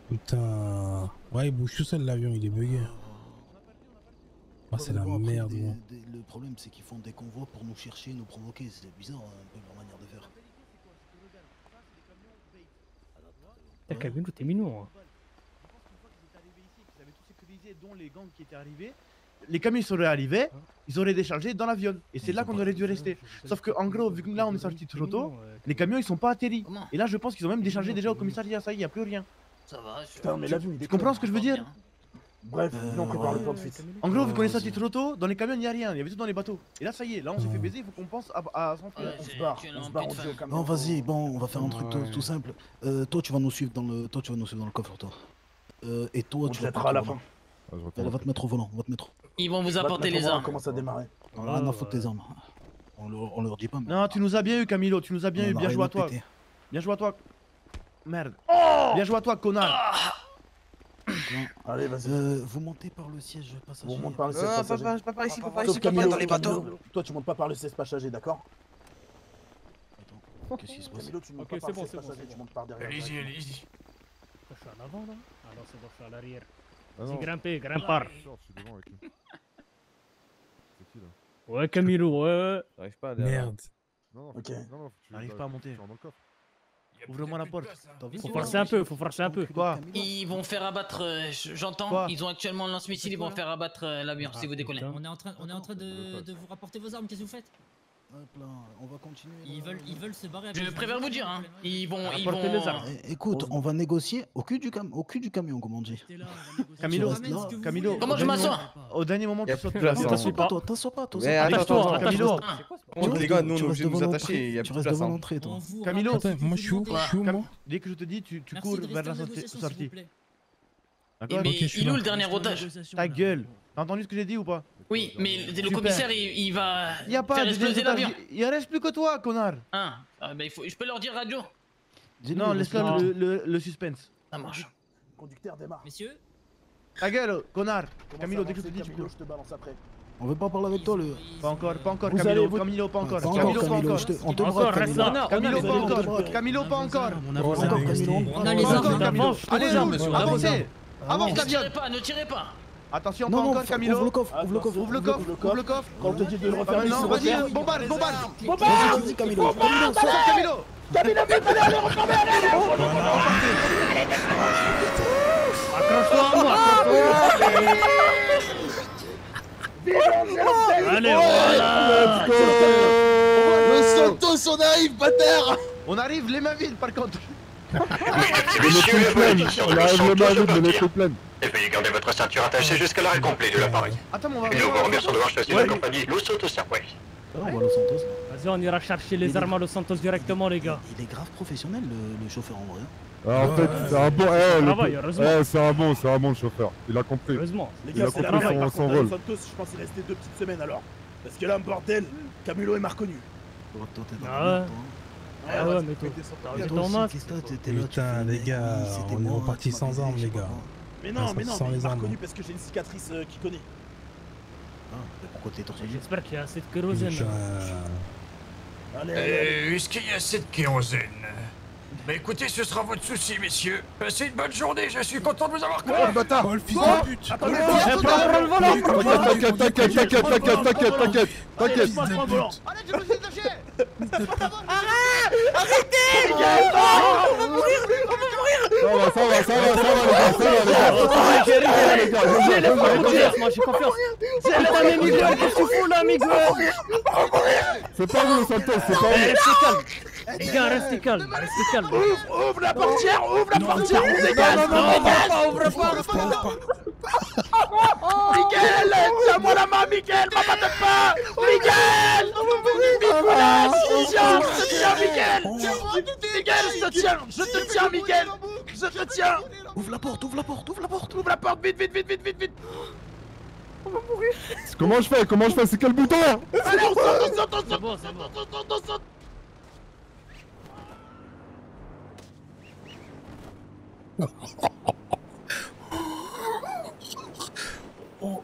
Putain... Ouais, il bouge tout seul l'avion, il est bugué. Ah c'est la merde moi. Le problème c'est qu'ils font des convois pour nous chercher, nous provoquer, c'est bizarre un peu leur manière de faire. T'as Camilo, t'es mignon hein. Dont les gangs qui étaient arrivés, les camions seraient arrivés, ils auraient déchargé dans l'avion. Et c'est là qu'on aurait dû rester. Sauf que en gros, vu que là on est sorti trop tôt, les camions ils sont pas atterris. Et là je pense qu'ils ont même déchargé déjà au commissariat, ça y est, y a plus rien. Ça va, Putain, mais l'avion il Tu est comprends ce que je veux dire? Bref, on prépare le plan de fuite. En gros, vu qu'on est sorti trop tôt, dans les camions il y a rien, il y avait tout dans les bateaux. Et là ça y est, là on s'est fait baiser, il faut qu'on pense à s'enfuir. On se barre, on dit au camion. Non, vas-y, bon, on va faire un truc tout simple. Toi tu vas nous suivre dans le coffre, toi. Et toi tu vas à la fin. On va te mettre au volant, on va te mettre. Ils vont vous apporter les armes. On commence à démarrer. On a rien à foutre tes armes. On leur dit pas. Mais... Non, tu nous as bien eu, Camilo, tu nous as bien eu. Bien joué à toi. Bien joué à toi. Merde. Bien joué à toi, connard. Allez, vas-y. Vous montez par le siège passager. On monte par le siège passager. Pas par ici, pas Sauf Camilo, dans les bateaux. Toi, tu montes pas par le siège passager, d'accord? Qu'est-ce qui se passe? Camilo, tu montes pas par le siège passager, tu montes par derrière. Allez-y. Je suis en avant là? Ah non, c'est bon, je suis à l'arrière. Ah Vas-y, non. grimpar. Je suis devant avec lui. C'est qui là? Ouais, Camilo, ouais. J'arrive pas à Merde. Non, ok. Non, J'arrive pas à monter. Dans le coffre. Ouvre-moi la porte. Faut forcer un peu, Quoi? Ils vont faire abattre, j'entends, ils ont actuellement le lance-missile, ils vont faire abattre l'avion si vous déconnez. On est en train de vous rapporter vos armes, qu'est-ce que vous faites? Hop là, on va continuer. Ils veulent se barrer. Je préfère vous dire, hein, ils vont. Écoute, on va négocier au cul du camion, comme on dit. Camilo, comment je m'assois? Au dernier moment, tu sautes. T'assois pas, toi. Mais attends, Camilo. Les gars, nous on est obligés de nous attacher, il y a Tu plus de restes place. devant l'entrée, toi. Camilo, Attends, moi je suis où? Moi dès que je te dis, tu cours vers la sortie. D'accord? Mais il est où le dernier otage? Ta gueule. T'as entendu ce que j'ai dit ou pas? Oui, mais le commissaire il va y a pas faire de exploser l'avion. Il reste plus que toi, connard. Ah, bah je peux leur dire radio. Non, laisse-leur le suspense. Ça marche. Conducteur démarre. Messieurs, Ta gueule, connard. Camilo, dès que je te dis, tu cours. Je te balance après. On veut pas parler avec toi, le. Pas encore, Vous Camilo, allez vous- Camilo, pas encore. Pas encore, Camilo, pas Camilo, encore. on te Encore, braque, reste Camilo. là. Camilo, On a pas les encore. armes. Camilo, pas encore. on a vos Encore, armes. Camilo. On a les Pas armes. encore, Camilo. Allez, monsieur, avancez. Avance, Ne l'avion. tirez pas, ne tirez pas. Attention, pas Non, encore, Camilo. ouvre le coffre, ouvre le coffre. Ouvre le coffre, ouvre le coffre. Quand on te dit de le refermer, Non, tu vas-y, refermes. bombarde. Vas-y, Camilo. Camilo. Accroche-toi à moi, Allez, voilà. Le Santos, on arrive, bâtard. On arrive les mains vides, par contre. Messieurs, on arrive le bas de l'être pleine. Et veuillez garder votre ceinture attachée jusqu'à l'arrêt complet de l'appareil. Attends, on va. Et nous vous remercions d'avoir choisi la compagnie Los Santos Airways. On va Los Santos. Vas-y, on ira chercher les armes à Los Santos directement, les gars. Il est grave professionnel, le chauffeur en vrai. Alors, en fait, c'est un bon. Travail, heureusement. C'est un bon chauffeur. Il a compris. Heureusement. Les Il gars, a c'est la compris merde, par son contre, à rôle. Los Santos, je pense qu'il restait 2 petites semaines alors. Parce que là, bordel, Camilo est m'a reconnu. Toi, t'es dans Ah ouais. Ah ouais, mais toi, t'as ton masque. Putain, les gars, on est reparti sans armes, les gars. Mais non, mais Sans il les m'a armes. reconnu parce que j'ai une cicatrice qui connaît. Pourquoi t'es torse? J'espère qu'il y a assez de kérosène. Allez, Est-ce qu'il y a assez de kérosène? Bah écoutez, ce sera votre souci, messieurs. Passez une bonne journée, je suis content de vous avoir Oh connu. le bâtard! Oh le fils de pute! Attendez, T'inquiète, t'inquiète! Allez, je me suis lâché. Arrêtez! On va mourir! Ça va les gars, J'ai confiance. Putain, mais Miguel, qu'est-ce que tu fous là, Miguel? c'est pas vous Santos, c'est pas vous! Restez calme. Les gars, restez calme. Ouvre la portière, on dégage. Ouvre pas! Miguel, tiens-moi la main, Miguel, m'abatte pas. Miguel, Nicolas, tiens, Miguel. Miguel, je te tiens, Miguel. Je te tiens. Ouvre la porte, Ouvre la porte, vite. Comment je fais? C'est quel bouton? Allez, on saute. C'est bon. Oh.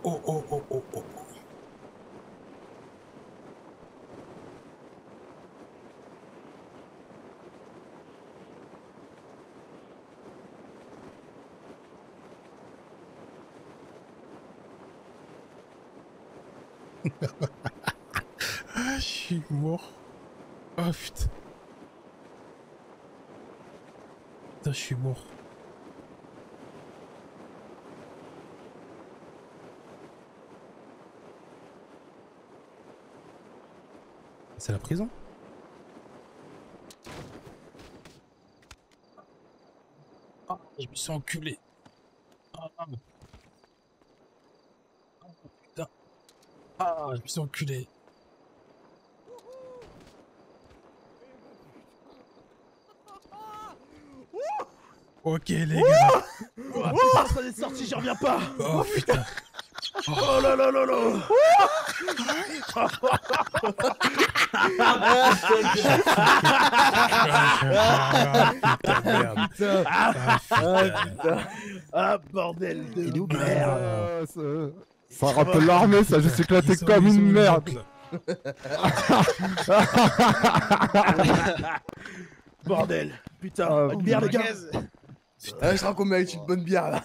Ah, je suis mort. Ah putain. Putain, je suis mort. C'est la prison? Ah, je me suis enculé. Ah, putain. Ah, je me suis enculé. Ok les gars. Oh putain, ça est sorti, j'y reviens pas. Oh putain. Oh là. Ah bordel de merde. Ça rappelle l'armée, ça, je suis éclaté comme une merde. Bordel. Putain, une bière les gars. Je crois qu'on mérite une bonne bière là.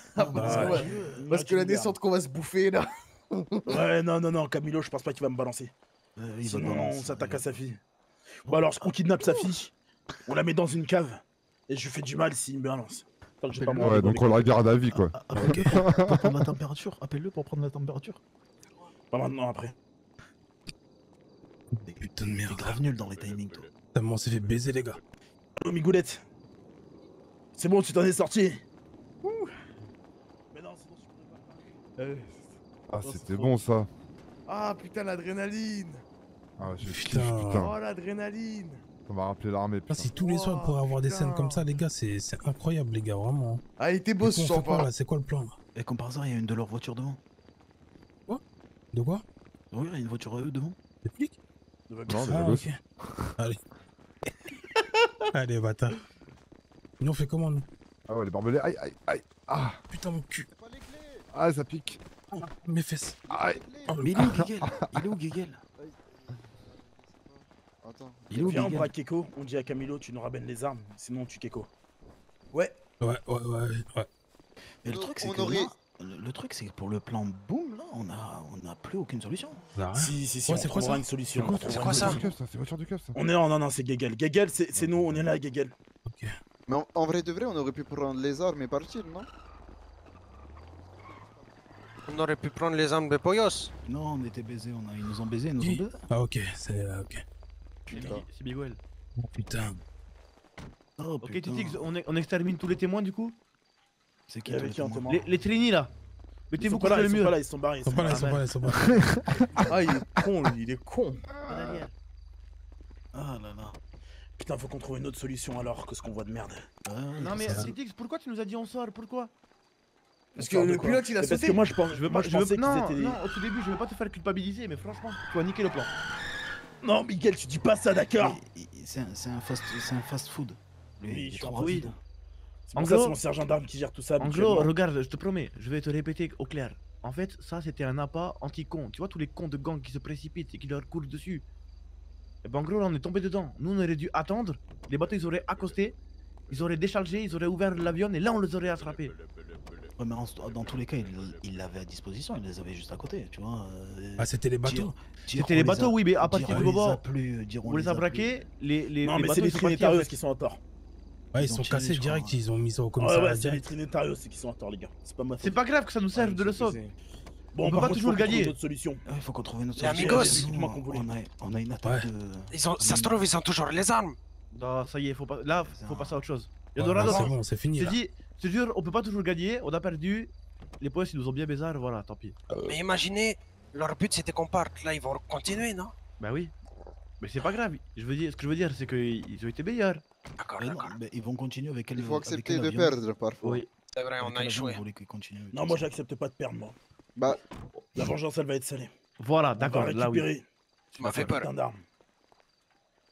Parce que la descente qu'on va se bouffer là. Ouais, non, Camilo, je pense pas qu'il va me balancer. Sinon, on s'attaque à sa fille. Bon, alors, on kidnappe sa fille, on la met dans une cave, et je lui fais du mal s'il me balance. Ouais, donc on la garde à vie quoi. Pour prendre la température, appelle-le pour prendre la température. Pas maintenant, après. Putain de merde. T'es grave nul dans les timings, toi. Putain, on s'est fait baiser, les gars. Oh, Migoulette. C'est bon, tu t'en es sorti. Mais non, sinon je pourrais pas. Ah, c'était bon ça. Ah putain, l'adrénaline. Ah, je Putain. kiffe, putain. Oh l'adrénaline. Ça m'a rappelé l'armée. Ah, si tous les soirs pour avoir des scènes comme ça, les gars, c'est incroyable, les gars, vraiment. Ah, il était beau ce soir. soir. C'est quoi le plan là? Et comme par hasard, il y a une de leurs voitures devant. Quoi? De quoi? Oui, il y a une voiture à eux devant. Des flics? Non, ah, ok. Allez. Allez, bâtard. Nous on fait comment nous? Ah ouais, les barbelés, aïe. Ah. Putain, mon cul. Ah, ça pique. Oh, mes fesses. Aïe. Oh, mais il est où Guéguel? Il est où Guéguel? Viens, on braque Keko, on dit à Camilo, tu nous ramènes les armes, sinon on tue Keko. Ouais. Ouais. Mais le truc, c'est que là, le truc, c'est que pour le plan boom, là, on a plus aucune solution. Si, on trouvera une solution. C'est quoi ça? C'est voiture du keuf ça. On est non, c'est Guéguel. Guéguel, c'est nous, on est là, Guéguel. Ok. Mais en vrai de vrai, on aurait pu prendre les armes et partir, non? On aurait pu prendre les armes de Poyos. Non, on était baisés, ils nous ont baisés, ils nous ont baisés. Ah ok, c'est ok. C'est Biguel. Oh putain. Oh, ok, Titix, on extermine tous les témoins du coup? C'est qui avec qui en témoin? Les Trini là. Mettez-vous contre le mur. Ils sont pas là, ils sont pas là. Ah, il est con. Ah là là. Putain, faut qu'on trouve une autre solution alors que ce qu'on voit de merde. Non mais Titix, pourquoi tu nous as dit on sort? Pourquoi? Parce que le pilote il a sauté. Parce que moi je pensais non, qu'ils étaient... non, au tout début je veux pas te faire culpabiliser, mais franchement, tu vas niquer le plan. Non, Miguel, tu dis pas ça, d'accord? C'est un fast food. Oui, il est trop trop rapide. rapide. C'est pour ça c'est mon sergent d'armes qui gère tout ça. Anglo, regarde, je te promets, je vais te répéter au clair. En fait, ça c'était un appât anti-con. Tu vois tous les cons de gang qui se précipitent et qui leur courent dessus. Et ben en gros là on est tombé dedans. Nous on aurait dû attendre, les bateaux ils auraient accosté, ils auraient déchargé, ils auraient ouvert l'avion et là on les aurait attrapés. Ouais, mais dans tous les cas, il l'avait à disposition, il les avait juste à côté, tu vois. Ah, c'était les bateaux. C'était les bateaux, oui, mais à partir du moment où on les a braqués, les Non, mais bateaux c'est les ils sont partis, en Trinitarios fait. qui sont en tort. Ouais, ils sont cassés direct, ils ont mis ça au Ouais, commissariat ouais, c'est les direct. Trinitarios qui sont en tort, les gars. C'est pas ma faute. C'est pas grave que ça nous serve de leçon. Bon, On peut par pas contre, toujours faut qu'on trouve gagner. une autre solution. Il faut qu'on trouve une autre Les solution. amigos. Sinon, on a une attaque de... Ça se trouve, ils ont toujours les armes. Non, ça y est, faut pas... là, faut passer à autre chose. Il y en Ouais, aura là, d'autres. c'est bon, c'est fini, Je là. te dis, je te jure, on peut pas toujours gagner, on a perdu. Les points, ils nous ont bien baisé, voilà, tant pis. Mais imaginez, leur but c'était qu'on parte. Là, ils vont continuer, non? Bah oui. Mais c'est pas grave. Je veux dire, ce que je veux dire, c'est qu'ils ont été meilleurs. D'accord, Mais non, mais ils vont continuer avec quel Il faut avec accepter quel de avion perdre parfois. Oui. C'est vrai, on Avec a quel avion échoué. vous voulez qu'ils continuent avec Non, tout moi ça j'accepte pas de perdre, moi. Bah, La vengeance, elle va être salée. Voilà, On va d'accord, là oui. récupérer Tu m'as fait peur. putain d'armes.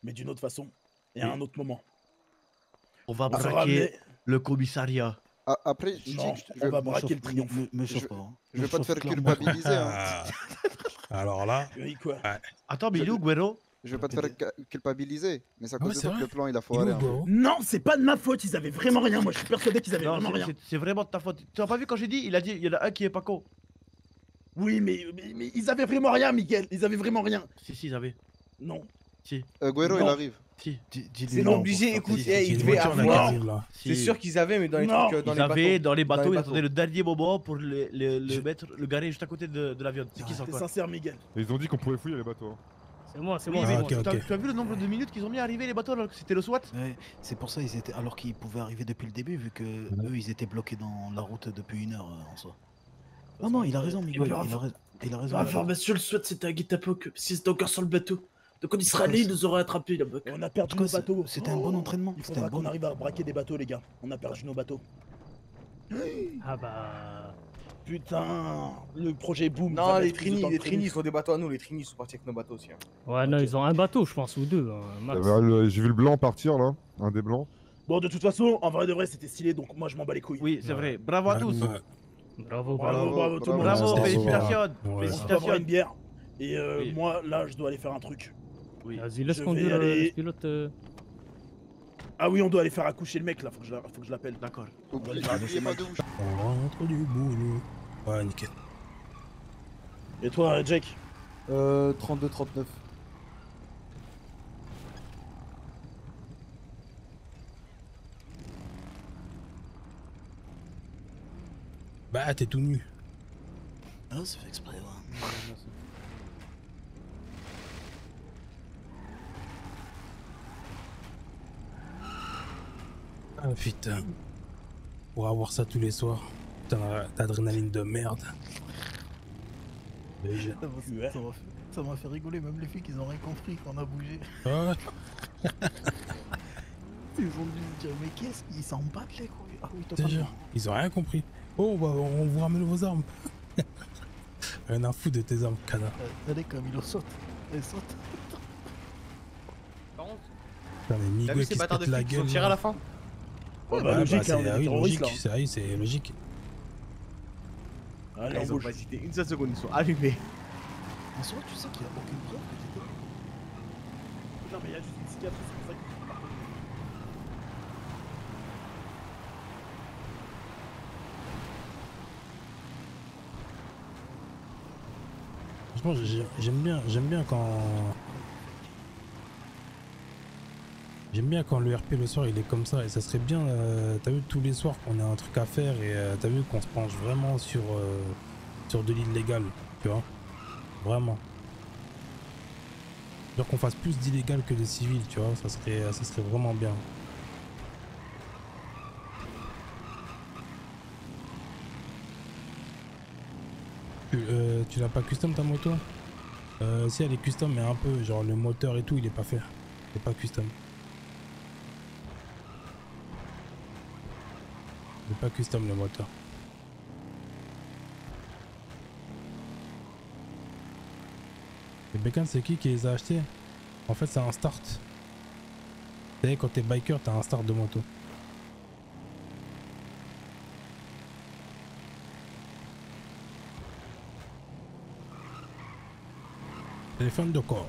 Mais d'une autre façon et à un autre moment. On va On va braquer ramener- le commissariat. Après, Non, on va braquer le triomphe. Me chauffe pas. hein. Je vais pas te faire clairement. culpabiliser. Hein. Alors là. Oui, quoi. Attends, mais il est où, Guero? Je vais pas te faire culpabiliser, mais c'est à Ouais, cause de c'est toi que vrai. le plan il a Il est foiré. où, un peu. Guero? Non, c'est pas de ma faute, ils avaient vraiment rien. Moi, je suis persuadé qu'ils avaient Non, vraiment rien. c'est vraiment de ta faute. Tu as pas vu quand j'ai dit? Il a dit, il y en a un qui est pas con. Oui, mais ils avaient vraiment rien, Miguel. Ils avaient vraiment rien. Si, ils avaient. Non. Si. Guero, Non. il arrive. Si. C'est non obligé, écoute, Si, eh, si, ils une devaient voiture, là, qui avoir. arrive, là. C'est Si. sûr qu'ils avaient, mais dans les Non. trucs, dans Ils les avaient bateaux. dans les bateaux, les ils attendaient le dernier moment pour le mettre, le garer juste à côté de l'avion. C'est qui ça T'es encore? sincère, Miguel. Et ils ont dit qu'on pouvait fouiller les bateaux. hein. C'est moi, c'est Oui, moi. mais c'est moi. tu as vu le nombre de minutes qu'ils ont mis à arriver les bateaux alors que c'était le SWAT? Ouais, c'est pour ça ils étaient alors qu'ils pouvaient arriver depuis le début vu que eux ils étaient bloqués dans la route depuis 1 heure en soi. Non non, il a raison Miguel, il a raison. Information, le SWAT c'était un guet-apens que s'ils étaient encore sur le bateau. Donc on y serait allé, ils nous auraient attrapés là-bas. On a perdu nos bateaux. C'était un bon entraînement. Il C'était faudra un qu'on bon. arrive à braquer des bateaux, les gars. On a perdu nos bateaux. Ah bah. Putain, le projet Boom. Non, va les mettre plus de temps Trini, que les Trini prévu. sont des bateaux à nous, les Trini sont partis avec nos bateaux aussi. hein. Ouais, non, ils ont un bateau, je pense, ou deux, max. J'ai vu le blanc partir là, un des blancs. Bon, de toute façon, en vrai de vrai, c'était stylé, donc moi je m'en bats les couilles. Oui, c'est vrai. Bravo à tous. Bravo, Bravo tout le monde. Bravo, C'était félicitations. super. On va Félicitations. boire une bière. Et Oui. moi, là, je dois aller faire un truc. Oui. Vas-y, laisse Je conduire vais aller- le pilote. Ah oui, on doit aller faire accoucher le mec là, faut que je l'appelle. D'accord. Oubliez pas d'où. On rentre du boulot. Ouais, nickel. Et toi, Jake 32-39. Bah, t'es tout nu. Ah, c'est fait exprès, ouais. Ah putain. Pour avoir ça tous les soirs. Putain, d'adrénaline de merde. Déjà. Ça m'a fait rigoler, même les filles, ils ont rien compris quand on a bougé. Ouais. Ils ont dû se dire, mais qu'est-ce qu'ils s'en battent les couilles? Ah oui, toi Déjà, pas. ils ont rien compris. Oh, bah, on vous ramène vos armes. Rien à foutre de tes armes, canard. Allez, comme il saute. Elle saute. Par contre, Putain, les t'as nigouets vu qui ces se bâtards de pètent la flics qui ont gueule. tiré à la fin? Ouais, Ouais, bah logique, c'est hein, on est ah des oui, terroristes logique. là. C'est oui, c'est logique. Allez, Ils on ont bouge. pas hésité une seule seconde, ils sont allumés. En soi, tu sais qu'il n'y a aucune preuve que j'étais. Non, mais il y a juste une cicatrice, c'est pour ça que je suis parti. Franchement, j'aime bien quand. J'aime bien quand le RP le soir il est comme ça et ça serait bien, t'as vu tous les soirs qu'on a un truc à faire et t'as vu qu'on se penche vraiment sur de l'illégal, tu vois, vraiment. Genre qu'on fasse plus d'illégal que de civil, tu vois, ça serait vraiment bien. Tu l'as pas custom ta moto? Si elle est custom mais un peu, genre le moteur et tout il est pas fait, c'est pas custom. C'est pas custom le moteur. Les bécanes c'est qui les a achetés? En fait c'est un start. Vous savez quand t'es biker t'as un start de moto. Téléphone de corps.